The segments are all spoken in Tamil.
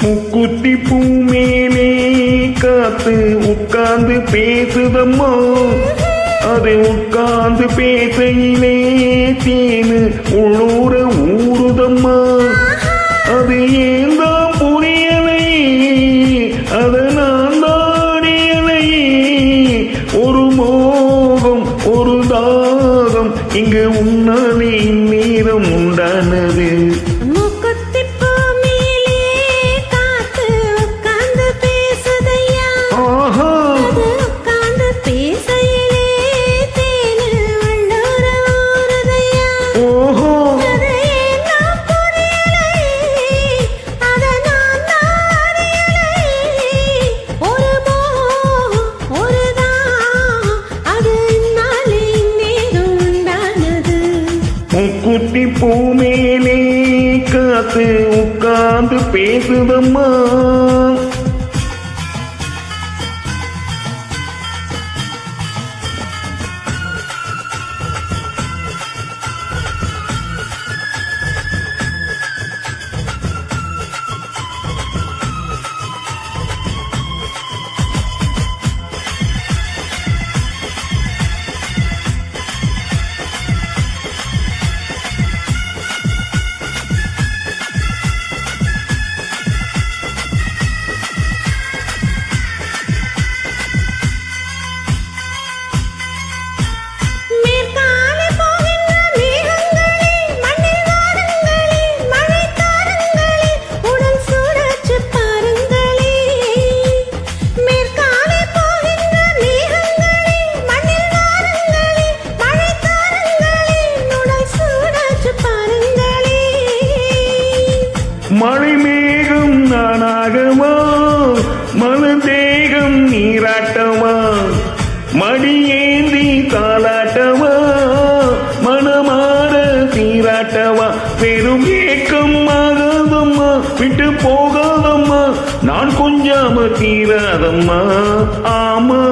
முக்குத்தி பூ மேலே காத்து உட்கார்ந்து பேசுதம்மா. அது உட்கார்ந்து பேசையிலே தேனு உள்ளூர ஊறுதம்மா. அது ஏந்தான் புரியலையே, அத நான் தாடியலையே. ஒரு மோகம் ஒரு தாகம் இங்கு உன்னாலே நேரம் உண்டானது. முக்குத்தி பூ மேலே காத்து உட்கார்ந்து பேசுதம்மா. மழை மேகம் நானாகவா, மனதேகம் நீராட்டவா. மடியேந்தி தாளாட்டவா, மனமாற சீராட்டவா. பெரும் ஏக்கம் ஆகாதம்மா, விட்டு போகாதம்மா, நான் கொஞ்சாம தீராதம்மா. ஆமா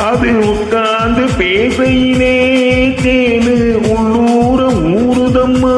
அது உட்கார்ந்து பேசையிலே தேனு உள்ளூர ஊறுதம்மா.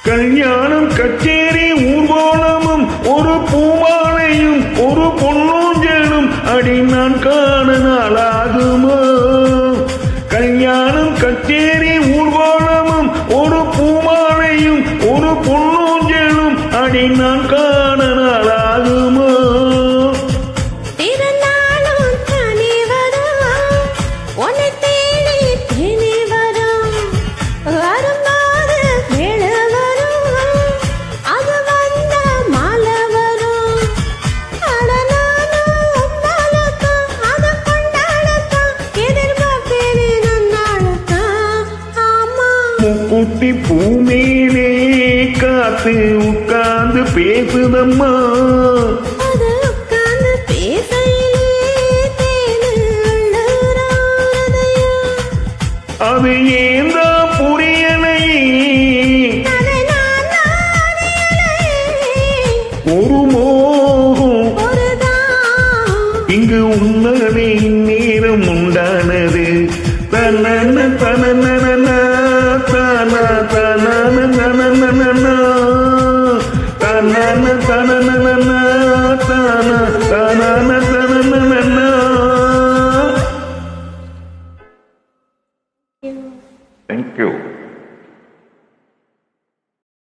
கல்யாணம் கச்சேரி ஊர்வலமும் ஒரு பூமாலையும் ஒரு பொன்னூஞ்சலும் அடி நான் காண நாளாகுமோ. கல்யாணம் கச்சேரி ஊர்வலமும் ஒரு பூமாலையும் ஒரு பொன்னூஞ்சலும் அடி நான் காண நாளாகுமோ. முக்குத்தி பூ மேலே காத்து உட்கார்ந்து பேசுதம்மா. அது ஏந்தா புரியலையே, ஒரு மோகம் இங்கு உன்னாலே நேரம் உண்டானது. தன்ன